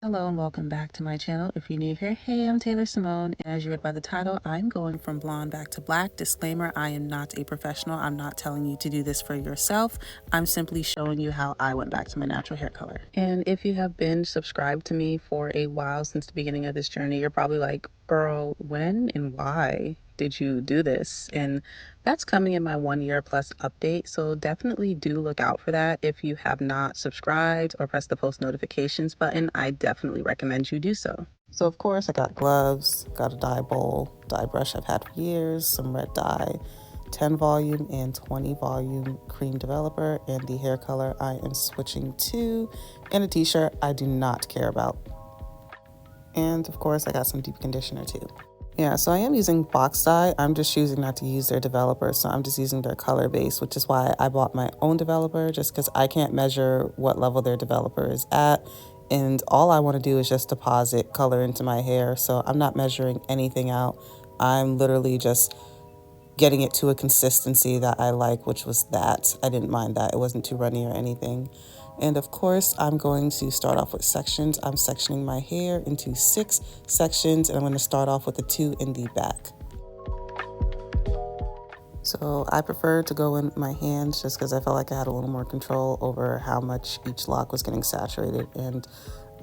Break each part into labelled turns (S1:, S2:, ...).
S1: Hello and welcome back to my channel. If you're new here, hey, I'm Taylor Simone, and as you read by the title, I'm going from blonde back to black. Disclaimer, I am not a professional. I'm not telling you to do this for yourself. I'm simply showing you how I went back to my natural hair color. And if you have been subscribed to me for a while since the beginning of this journey, you're probably like, girl, when and why did you do this? And that's coming in my 1 year plus update, so definitely do look out for that. If you have not subscribed or pressed the post notifications button, I definitely recommend you do so. So of course I got gloves, got a dye bowl, dye brush I've had for years, some red dye, 10 volume and 20 volume cream developer, and the hair color I am switching to, and a t-shirt I do not care about. And of course I got some deep conditioner too. Yeah, so I am using box dye. I'm just choosing not to use their developer, so I'm just using their color base, which is why I bought my own developer, just because I can't measure what level their developer is at. And all I want to do is just deposit color into my hair, so I'm not measuring anything out. I'm literally just getting it to a consistency that I like, which was that. I didn't mind that. It wasn't too runny or anything. And of course, I'm going to start off with sections. I'm sectioning my hair into 6 sections, and I'm going to start off with the 2 in the back. So I prefer to go in my hands just because I felt like I had a little more control over how much each lock was getting saturated. And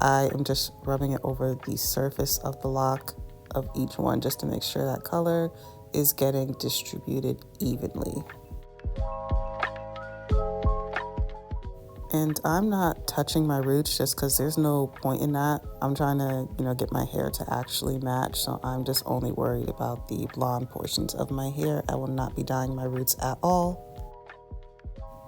S1: I am just rubbing it over the surface of the lock of each one just to make sure that color is getting distributed evenly. And I'm not touching my roots just because there's no point in that. I'm trying to, get my hair to actually match. So I'm just only worried about the blonde portions of my hair. I will not be dyeing my roots at all.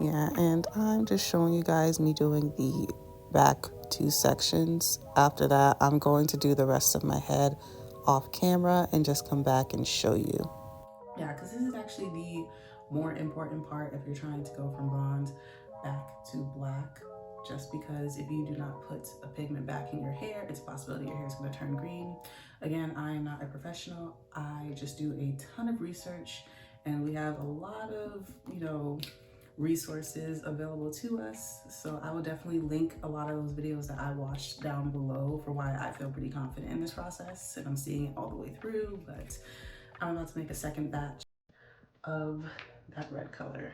S1: Yeah, and I'm just showing you guys me doing the back 2 sections. After that, I'm going to do the rest of my head off camera and just come back and show you. Yeah, because this is actually the more important part if you're trying to go from blonde back to black. Just because if you do not put a pigment back in your hair, it's a possibility your hair is going to turn green. Again, I am not a professional. I just do a ton of research, and we have a lot of, resources available to us. So I will definitely link a lot of those videos that I watched down below for why I feel pretty confident in this process, and I'm seeing it all the way through. But I'm about to make a second batch of that red color.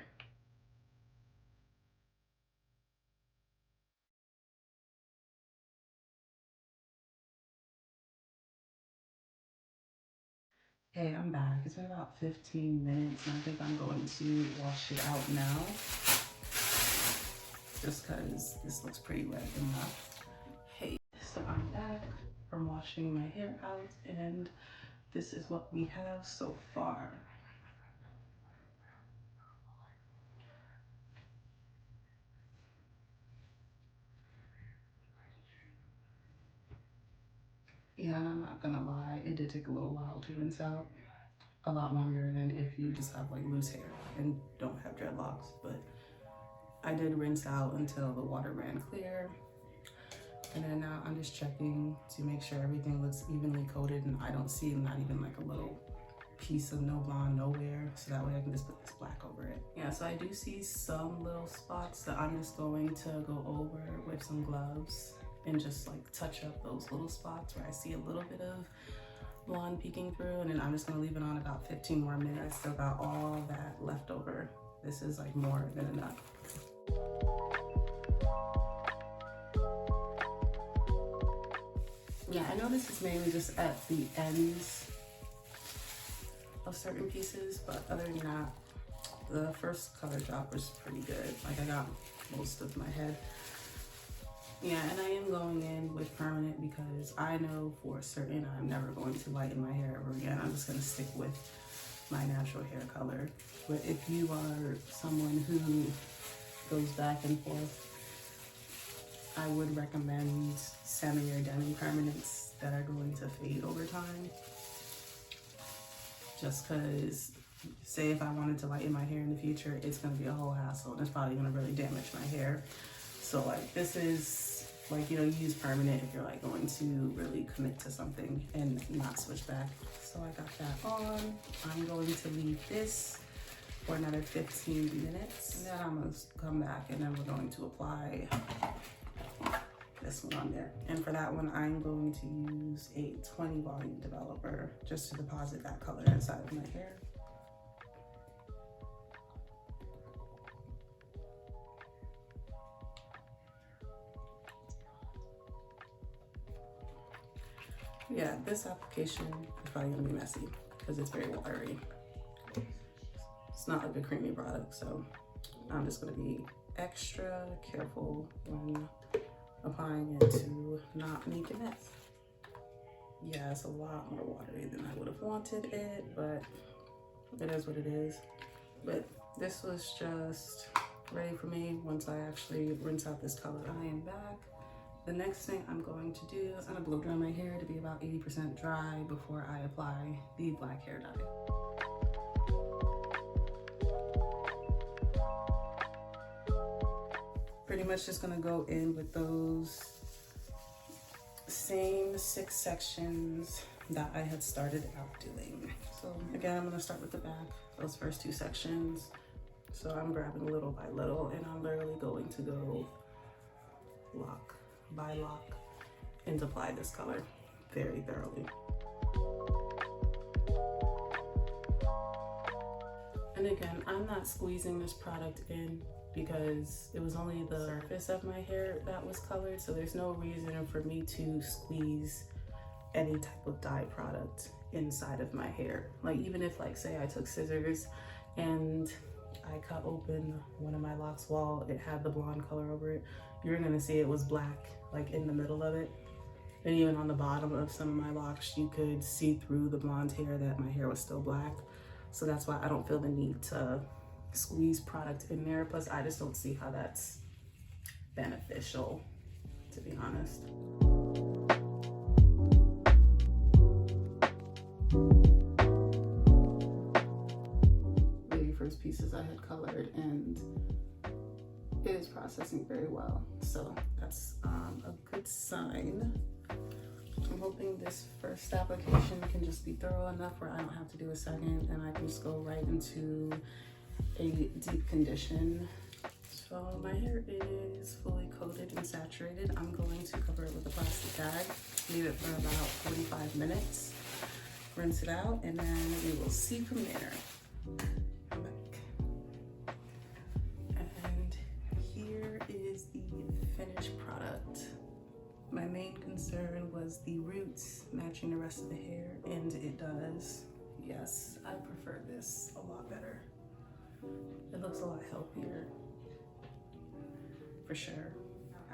S1: Hey, I'm back. It's been about 15 minutes, and I think I'm going to wash it out now, just because this looks pretty red enough. Hey, so I'm back from washing my hair out, and this is what we have so far. Yeah, and I'm not gonna lie, it did take a little while to rinse out. A lot longer than if you just have like loose hair and don't have dreadlocks, but I did rinse out until the water ran clear. And then now I'm just checking to make sure everything looks evenly coated and I don't see not even like a little piece of no blonde nowhere, so that way I can just put this black over it. Yeah, so I do see some little spots that I'm just going to go over with some gloves and just like touch up those little spots where I see a little bit of blonde peeking through, and then I'm just gonna leave it on about 15 more minutes. Still got all that left over. This is like more than enough. Yeah, I know this is mainly just at the ends of certain pieces, but other than that, the first color drop was pretty good. Like I got most of my head. Yeah, and I am going in with permanent because I know for certain I'm never going to lighten my hair ever again. I'm just gonna stick with my natural hair color. But if you are someone who goes back and forth, I would recommend semi or demi permanents that are going to fade over time. Just because, say if I wanted to lighten my hair in the future, it's gonna be a whole hassle and it's probably gonna really damage my hair. So like this is like, you use permanent if you're like going to really commit to something and not switch back. So I got that on. I'm going to leave this for another 15 minutes. And then I'm gonna come back and then we're going to apply this one on there. And for that one, I'm going to use a 20 volume developer just to deposit that color inside of my hair. Yeah, this application is probably gonna be messy because it's very watery. It's not like a creamy product, so I'm just gonna be extra careful when applying it to not make a mess. Yeah, it's a lot more watery than I would have wanted it, but it is what it is. But this was just ready for me once I actually rinse out this color. I am back. The next thing I'm going to do is I'm gonna blow dry my hair to be about 80% dry before I apply the black hair dye. Pretty much just gonna go in with those same 6 sections that I had started out doing. So again, I'm gonna start with the back, those first 2 sections. So I'm grabbing little by little, and I'm literally going to go lock by lock and apply this color very thoroughly. And again, I'm not squeezing this product in because it was only the surface of my hair that was colored, so there's no reason for me to squeeze any type of dye product inside of my hair. Like, even if, like, say I took scissors and I cut open one of my locks while it had the blonde color over it, you're gonna see it was black, like in the middle of it. And even on the bottom of some of my locks, you could see through the blonde hair that my hair was still black. So that's why I don't feel the need to squeeze product in there. Plus, I just don't see how that's beneficial, to be honest. The first pieces I had colored, and it is processing very well, so that's a good sign. I'm hoping this first application can just be thorough enough where I don't have to do a second and I can just go right into a deep condition. So my hair is fully coated and saturated. I'm going to cover it with a plastic bag, leave it for about 45 minutes, rinse it out, and then we will see from there. I'm back. And here is the finished product. My main concern was the roots matching the rest of the hair, and it does. Yes, I prefer this a lot better. It looks a lot healthier, for sure.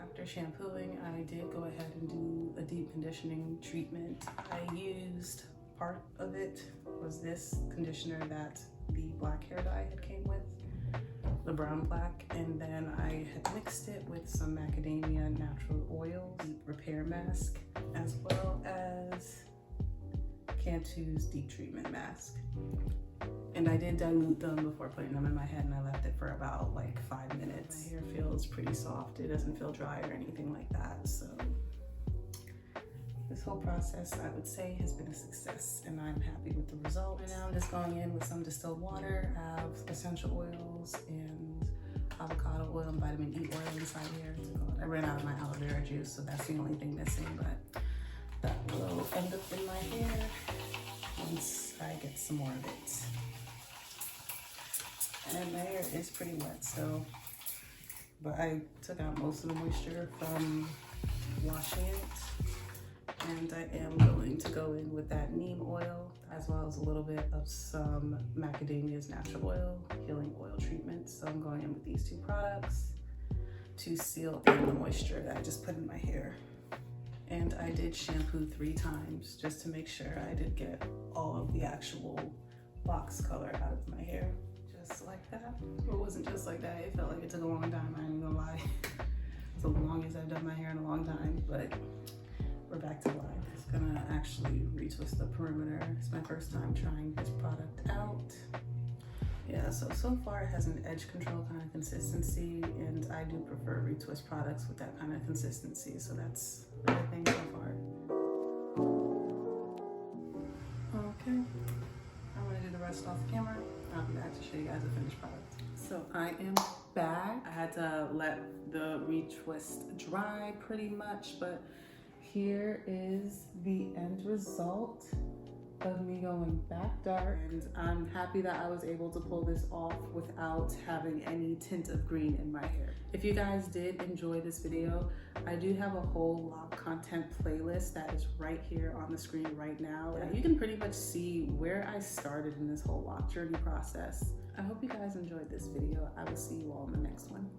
S1: After shampooing, I did go ahead and do a deep conditioning treatment. I used part of it was this conditioner that the black hair dye had came with, the brown black, and then I had mixed it with some macadamia natural oil deep repair mask, as well as Cantu's deep treatment mask. And I did dilute them before putting them in my head, and I left it for about like 5 minutes. My hair feels pretty soft. It doesn't feel dry or anything like that. So this whole process, I would say, has been a success, and I'm happy with the result. Right now I'm just going in with some distilled water. I have essential oils and avocado oil and vitamin E oil inside here. I ran out of my aloe vera juice, so that's the only thing missing, but that will end up in my hair once I get some more of it. And my hair is pretty wet still, but I took out most of the moisture from washing it. And I am going to go in with that neem oil, as well as a little bit of some macadamia's natural oil, healing oil treatment. So I'm going in with these 2 products to seal in the moisture that I just put in my hair. And I did shampoo 3 times just to make sure I did get all of the actual box color out of my hair. Just like that. Well, it wasn't just like that. It felt like it took a long time, I ain't gonna lie. It's the longest I've done my hair in a long time, but we're back to life. It's gonna actually retwist the perimeter. It's my first time trying this product out. Yeah, so far it has an edge control kind of consistency, and I do prefer retwist products with that kind of consistency, so that's everything so far. Okay, I'm gonna do the rest off camera. I'll be back to show you guys the finished product. So I am back. I had to let the retwist dry pretty much, but here is the end result of me going back dark, and I'm happy that I was able to pull this off without having any tint of green in my hair. If you guys did enjoy this video, I do have a whole lock content playlist that is right here on the screen right now. You can pretty much see where I started in this whole lock journey process. I hope you guys enjoyed this video. I will see you all in the next one.